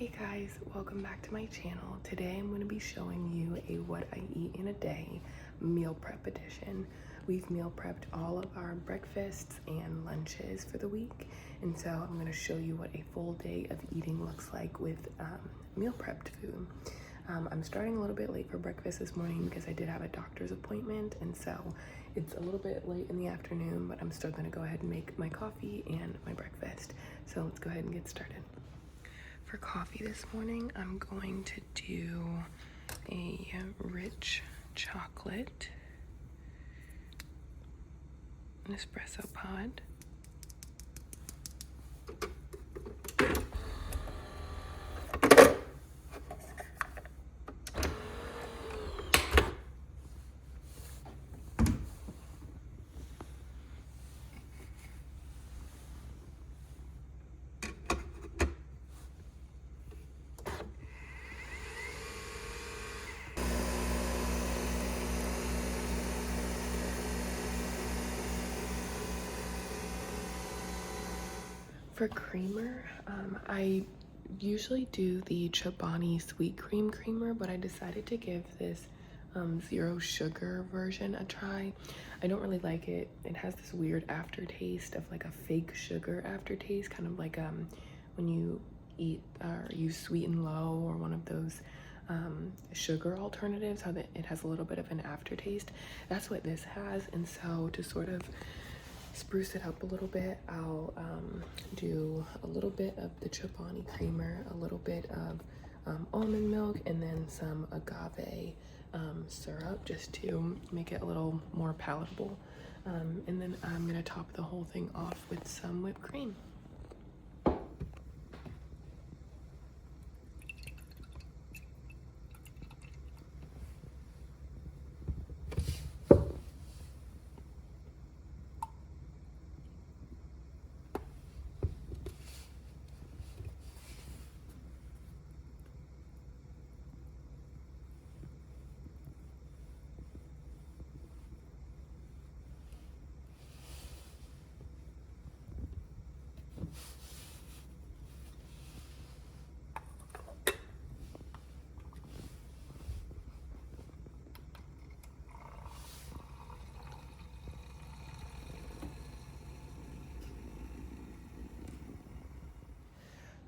Hey guys, welcome back to my channel. Today I'm going to be showing you a what I eat in a day meal prep edition. We've meal prepped all of our breakfasts and lunches for the week, and so I'm going to show you what a full day of eating looks like with meal prepped food. I'm starting a little bit late for breakfast this morning because I did have a doctor's appointment, and so it's a little bit late in the afternoon, but I'm still going to go ahead and make my coffee and my breakfast. So let's go ahead and get started. For coffee this morning, I'm going to do a rich chocolate, an espresso pod, For creamer, I usually do the Chobani sweet cream creamer, but I decided to give this zero sugar version a try. I don't really like it. It has this weird aftertaste of like a fake sugar aftertaste, kind of like when you eat or use Sweet and Low or one of those sugar alternatives, how it has a little bit of an aftertaste. That's what this has, and so to sort of spruce it up a little bit, I'll do a little bit of the Chobani creamer, a little bit of almond milk, and then some agave syrup just to make it a little more palatable. And then I'm gonna top the whole thing off with some whipped cream.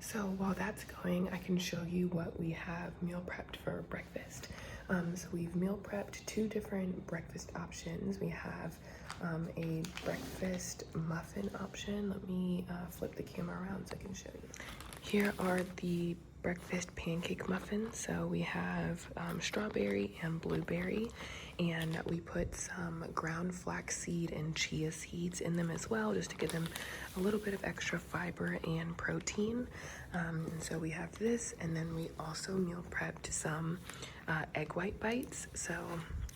So while that's going, I can show you what we have meal prepped for breakfast. So we've meal prepped two different breakfast options. We have a breakfast muffin option. Let me flip the camera around so I can show you. Here are the breakfast pancake muffins. So we have strawberry and blueberry, and we put some ground flaxseed and chia seeds in them as well, just to give them a little bit of extra fiber and protein. And so we have this, and then we also meal prepped some egg white bites. So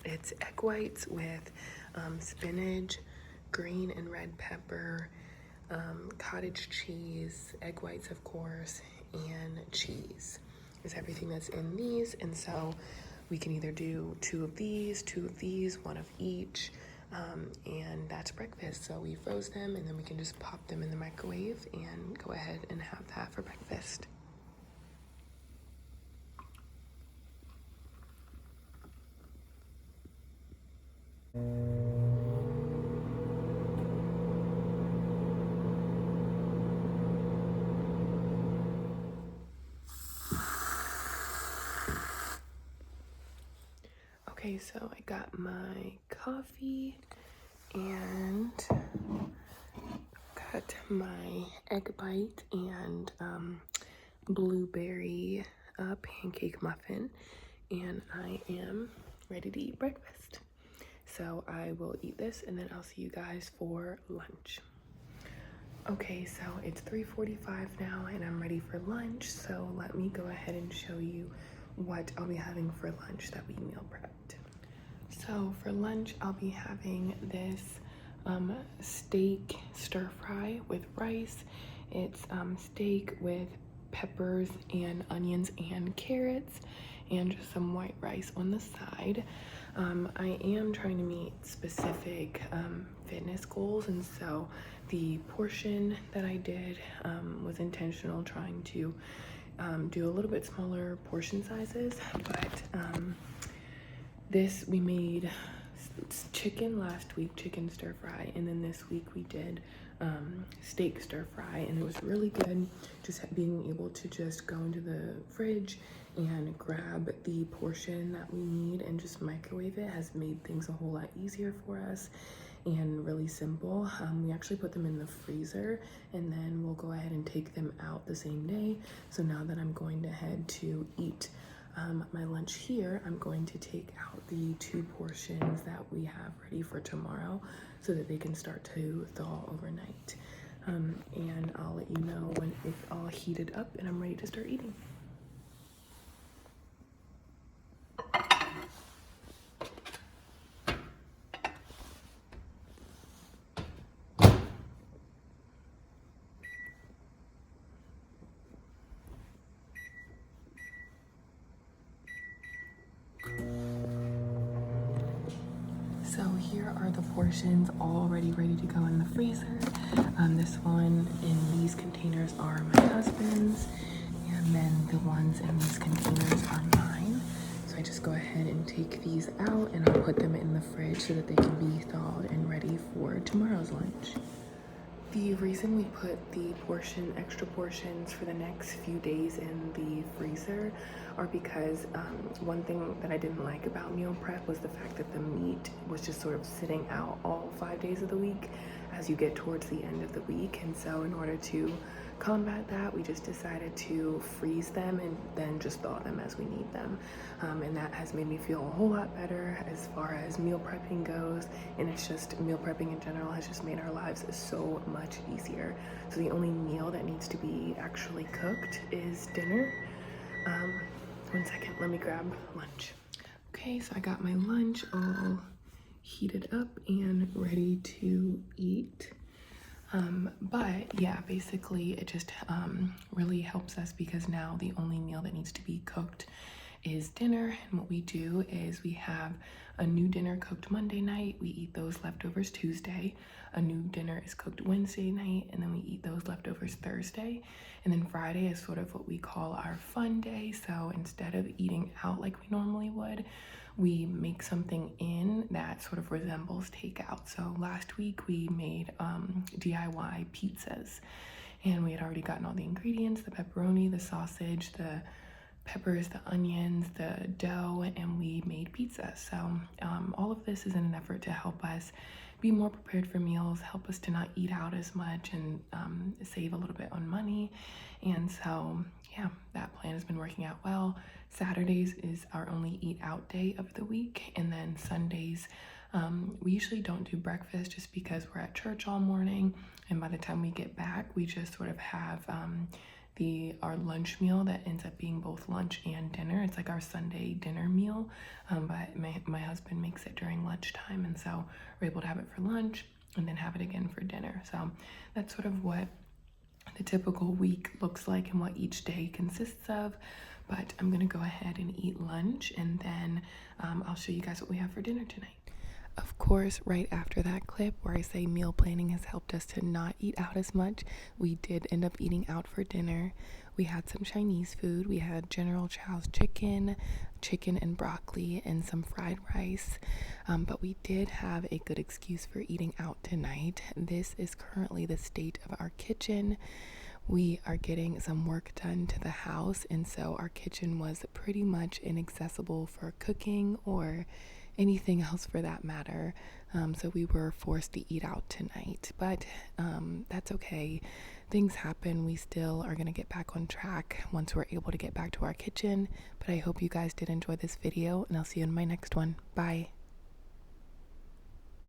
it's egg whites with spinach, green and red pepper, cottage cheese, egg whites of course, and cheese is everything that's in these. And so we can either do two of these, one of each, and that's breakfast. So we froze them, and then we can just pop them in the microwave and go ahead and have that for breakfast. Okay, so I got my coffee and got my egg bite and blueberry pancake muffin, and I am ready to eat breakfast. So I will eat this, and then I'll see you guys for lunch. Okay, so it's 3:45 now, and I'm ready for lunch. So let me go ahead and show you what I'll be having for lunch that we meal prepped. So for lunch, I'll be having this steak stir fry with rice. It's steak with peppers and onions and carrots, and just some white rice on the side. I am trying to meet specific fitness goals, and so the portion that I did was intentional, trying to do a little bit smaller portion sizes, but this, we made chicken last week, chicken stir fry, and then this week we did steak stir fry, and it was really good. Just being able to just go into the fridge and grab the portion that we need and just microwave it has made things a whole lot easier for us and really simple. We actually put them in the freezer, and then we'll go ahead and take them out the same day. So now that I'm going ahead to eat my lunch here, I'm going to take out the 2 portions that we have ready for tomorrow so that they can start to thaw overnight. And I'll let you know when it's all heated up and I'm ready to start eating. So here are the portions already ready to go in the freezer. This one in these containers are my husband's, and then the ones in these containers are mine. So I just go ahead and take these out and I'll put them in the fridge so that they can be thawed and ready for tomorrow's lunch. The reason we put the extra portions for the next few days in the freezer are because one thing that I didn't like about meal prep was the fact that the meat was just sort of sitting out all 5 days of the week as you get towards the end of the week. And so in order to combat that, we just decided to freeze them and then just thaw them as we need them. And that has made me feel a whole lot better as far as meal prepping goes. And it's just, meal prepping in general has just made our lives so much easier. So the only meal that needs to be actually cooked is dinner. 1 second, let me grab lunch. Okay, so I got my lunch all heated up and ready to eat. But yeah, basically it just really helps us because now the only meal that needs to be cooked is dinner. And what we do is we have a new dinner cooked Monday night, we eat those leftovers Tuesday, a new dinner is cooked Wednesday night, and then we eat those leftovers Thursday. And then Friday is sort of what we call our fun day. So instead of eating out like we normally would, we make something in that sort of resembles takeout. So last week we made DIY pizzas, and we had already gotten all the ingredients, the pepperoni, the sausage, the peppers, the onions, the dough, and we made pizza. So all of this is in an effort to help us be more prepared for meals, help us to not eat out as much, and save a little bit on money. And so yeah, that plan has been working out well. Saturdays is our only eat out day of the week, and then Sundays we usually don't do breakfast just because we're at church all morning, and by the time we get back we just sort of have our lunch meal that ends up being both lunch and dinner. It's like our Sunday dinner meal, but my husband makes it during lunchtime, and so we're able to have it for lunch and then have it again for dinner. So that's sort of what the typical week looks like and what each day consists of. But I'm gonna go ahead and eat lunch, and then I'll show you guys what we have for dinner tonight. Of course, right after that clip where I say meal planning has helped us to not eat out as much, we did end up eating out for dinner. We had some Chinese food. We had General Chow's chicken and broccoli, and some fried rice. But we did have a good excuse for eating out tonight. This is currently the state of our kitchen. We are getting some work done to the house, and so our kitchen was pretty much inaccessible for cooking or anything else for that matter. So we were forced to eat out tonight, but that's okay. Things happen. We still are going to get back on track once we're able to get back to our kitchen. But I hope you guys did enjoy this video, and I'll see you in my next one. Bye.